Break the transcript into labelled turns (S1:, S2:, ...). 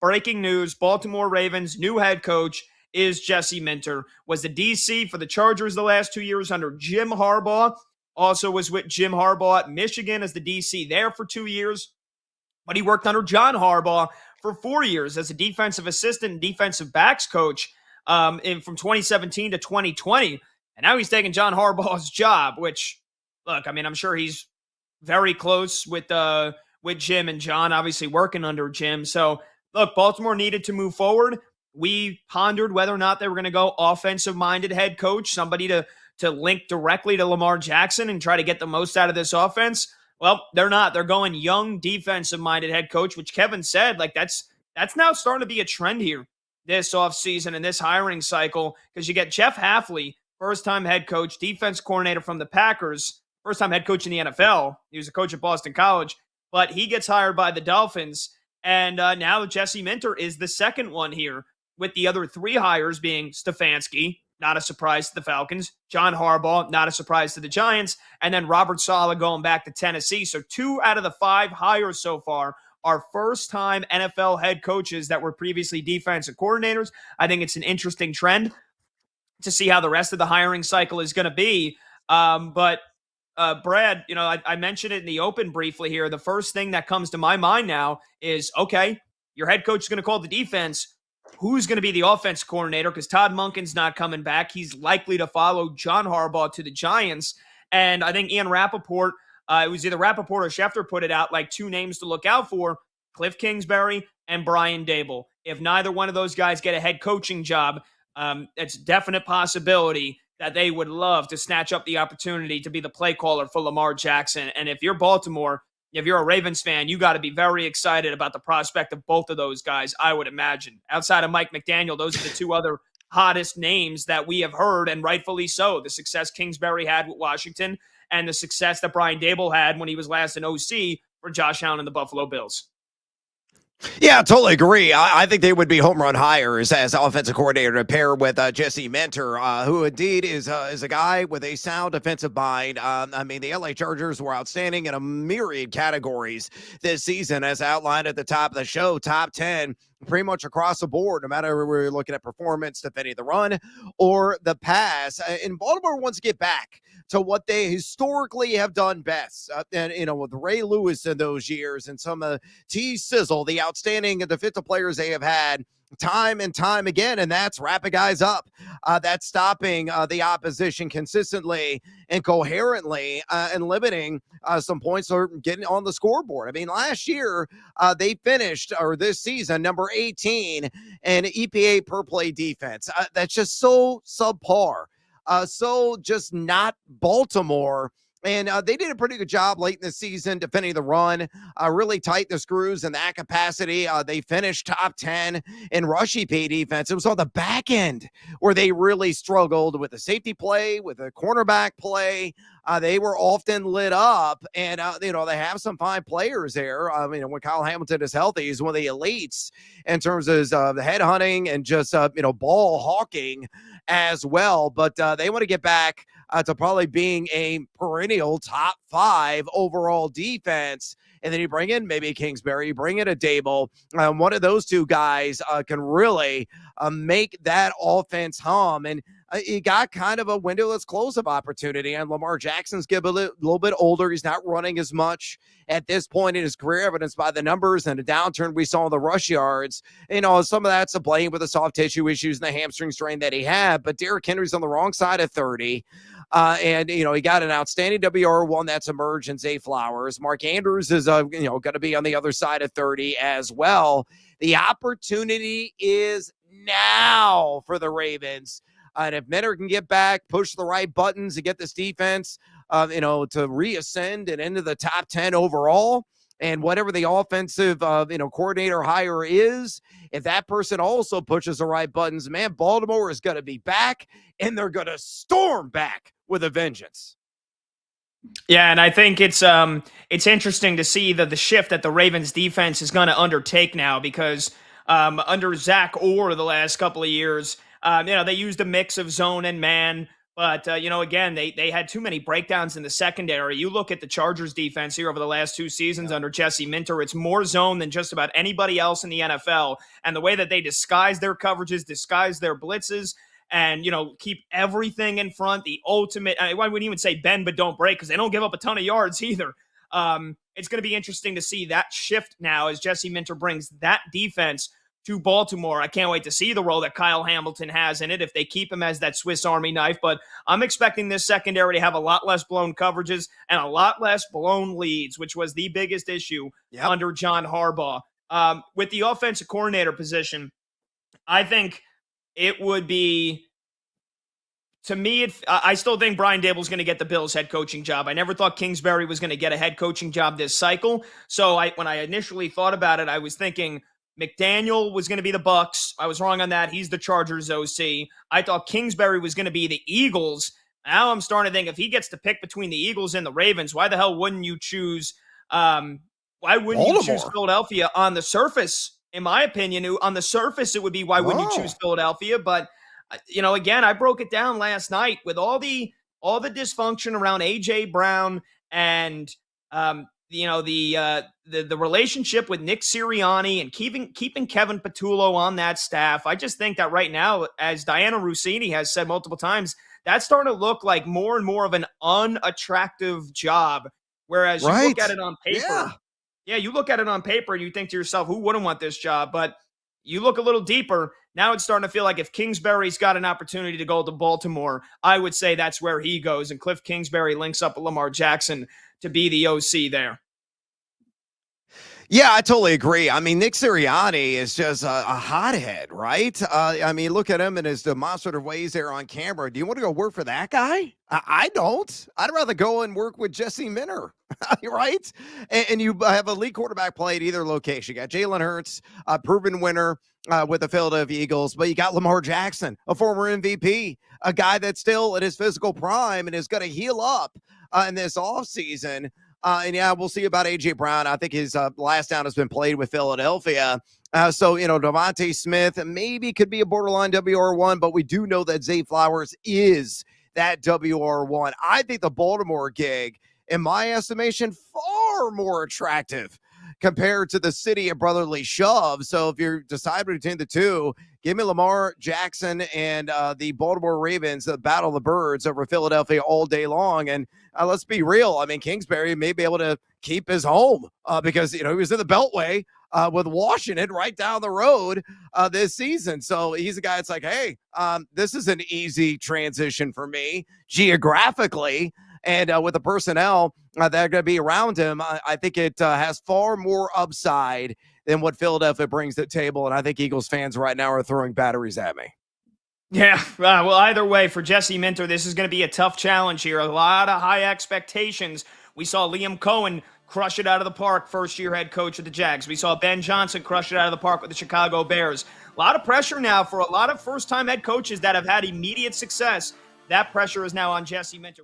S1: breaking news, Baltimore Ravens new head coach is Jessie Minter. Was the DC for the Chargers the last 2 years under Jim Harbaugh. Also was with Jim Harbaugh at Michigan as the DC there for 2 years. But he worked under John Harbaugh for 4 years as a defensive assistant and defensive backs coach from 2017 to 2020. And now he's taking John Harbaugh's job, which, look, I mean, I'm sure he's very close with Jim and John, obviously working under Jim. So, look, Baltimore needed to move forward. We pondered whether or not they were going to go offensive-minded head coach, somebody to link directly to Lamar Jackson and try to get the most out of this offense. Well, they're not. They're going young, defensive-minded head coach, which Kevin said, like that's now starting to be a trend here this offseason and this hiring cycle, because you get Jeff Hafley, first-time head coach, defense coordinator from the Packers, first-time head coach in the NFL. He was a coach at Boston College, but he gets hired by the Dolphins. And now Jessie Minter is the second one here, with the other three hires being Stefanski, not a surprise to the Falcons, John Harbaugh, not a surprise to the Giants, and then Robert Saleh going back to Tennessee. So 2 out of the 5 hires so far are first-time NFL head coaches that were previously defensive coordinators. I think it's an interesting trend to see how the rest of the hiring cycle is going to be. But Brad, I mentioned it in the open briefly here. The first thing that comes to my mind now is, okay, your head coach is going to call the defense. Who's going to be the offense coordinator? Because Todd Monken's not coming back. He's likely to follow John Harbaugh to the Giants. And I think Ian Rappaport, it was either Rappaport or Schefter put it out, like 2 names to look out for, Cliff Kingsbury and Brian Dable. If neither one of those guys get a head coaching job, it's a definite possibility that they would love to snatch up the opportunity to be the play caller for Lamar Jackson. And if you're Baltimore, if you're a Ravens fan, you got to be very excited about the prospect of both of those guys, I would imagine. Outside of Mike McDaniel, those are the 2 other hottest names that we have heard, and rightfully so. The success Kingsbury had with Washington and the success that Brian Dable had when he was last an OC for Josh Allen and the Buffalo Bills.
S2: Yeah, totally agree. I think they would be home run hires as offensive coordinator to pair with Jessie Minter, who indeed is a guy with a sound defensive mind. I mean, the LA Chargers were outstanding in a myriad categories this season, as outlined at the top of the show, top 10 pretty much across the board, no matter whether we're looking at performance, defending the run, or the pass. And Baltimore wants to get back to what they historically have done best. And, with Ray Lewis in those years and some of T. Sizzle, the outstanding defensive players they have had time and time again, and that's wrapping guys up. That's stopping the opposition consistently and coherently and limiting some points or getting on the scoreboard. I mean, last year they finished, or this season, number 18 in EPA per play defense. That's just so subpar. So just not Baltimore. And they did a pretty good job late in the season defending the run, really tight the screws in that capacity. They finished top 10 in rush EP defense. It was on the back end where they really struggled with the safety play, with the cornerback play. They were often lit up, and, they have some fine players there. When Kyle Hamilton is healthy, he's one of the elites in terms of the head hunting and just, ball hawking as well. But they want to get back to probably being a perennial top 5 overall defense. And then you bring in maybe Kingsbury, you bring in a Dable. One of those 2 guys can really make that offense hum. And you got kind of a windowless close-up opportunity. And Lamar Jackson's getting a little bit older. He's not running as much at this point in his career, evidenced by the numbers and the downturn we saw in the rush yards. Some of that's to blame with the soft tissue issues and the hamstring strain that he had. But Derrick Henry's on the wrong side of 30. And he got an outstanding WR1 that's emerged in Zay Flowers. Mark Andrews is, going to be on the other side of 30 as well. The opportunity is now for the Ravens. And if Minter can get back, push the right buttons to get this defense, to reascend and into the top 10 overall, and whatever the offensive, coordinator hire is, if that person also pushes the right buttons, man, Baltimore is going to be back, and they're going to storm back with a vengeance.
S1: Yeah, and I think it's interesting to see the shift that the Ravens defense is going to undertake now, because under Zach Orr the last couple of years, they used a mix of zone and man. But, again, they had too many breakdowns in the secondary. You look at the Chargers defense here over the last 2 seasons under Jessie Minter, it's more zone than just about anybody else in the NFL. And the way that they disguise their coverages, disguise their blitzes, and, keep everything in front, the ultimate, I wouldn't even say bend but don't break because they don't give up a ton of yards either. It's going to be interesting to see that shift now as Jessie Minter brings that defense to Baltimore. I can't wait to see the role that Kyle Hamilton has in it if they keep him as that Swiss Army knife. But I'm expecting this secondary to have a lot less blown coverages and a lot less blown leads, which was the biggest issue under John Harbaugh. With the offensive coordinator position, I think it would be, to me, I still think Brian Dable's going to get the Bills head coaching job. I never thought Kingsbury was going to get a head coaching job this cycle. So when I initially thought about it, I was thinking McDaniel was going to be the Bucs. I was wrong on that. He's the Chargers OC. I thought Kingsbury was going to be the Eagles. Now I'm starting to think if he gets to pick between the Eagles and the Ravens, why the hell wouldn't you choose? Why wouldn't you choose Philadelphia on the surface? In my opinion, on the surface, it would be why wouldn't you choose Philadelphia? But again, I broke it down last night with all the dysfunction around AJ Brown and the relationship with Nick Sirianni and keeping Kevin Patullo on that staff. I just think that right now, as Diana Rossini has said multiple times, that's starting to look like more and more of an unattractive job. Whereas you look at it on paper, you look at it on paper and you think to yourself, who wouldn't want this job? But you look a little deeper, now it's starting to feel like if Kingsbury's got an opportunity to go to Baltimore, I would say that's where he goes. And Cliff Kingsbury links up with Lamar Jackson to be the OC there.
S2: Yeah, I totally agree. I mean, Nick Sirianni is just a hothead, right? I mean, look at him and his demonstrative ways there on camera. Do you want to go work for that guy? I don't. I'd rather go and work with Jessie Minter, right? And you have a lead quarterback play at either location. You got Jalen Hurts, a proven winner with the Philadelphia Eagles, but you got Lamar Jackson, a former MVP, a guy that's still at his physical prime and is going to heal up in this offseason. And we'll see about AJ Brown. I think his last down has been played with Philadelphia. So, Devontae Smith maybe could be a borderline WR1, but we do know that Zay Flowers is that WR1. I think the Baltimore gig, in my estimation, far more attractive compared to the city of brotherly shove. So if you're deciding between the two, give me Lamar Jackson and the Baltimore Ravens, the Battle of the Birds over Philadelphia all day long. And let's be real. I mean, Kingsbury may be able to keep his home because, he was in the Beltway with Washington right down the road this season. So he's a guy that's like, hey, this is an easy transition for me geographically. And with the personnel that are going to be around him, I think it has far more upside than what Philadelphia brings to the table. And I think Eagles fans right now are throwing batteries at me.
S1: Yeah, well, either way, for Jessie Minter, this is going to be a tough challenge here. A lot of high expectations. We saw Liam Cohen crush it out of the park, first-year head coach of the Jags. We saw Ben Johnson crush it out of the park with the Chicago Bears. A lot of pressure now for a lot of first-time head coaches that have had immediate success. That pressure is now on Jessie Minter.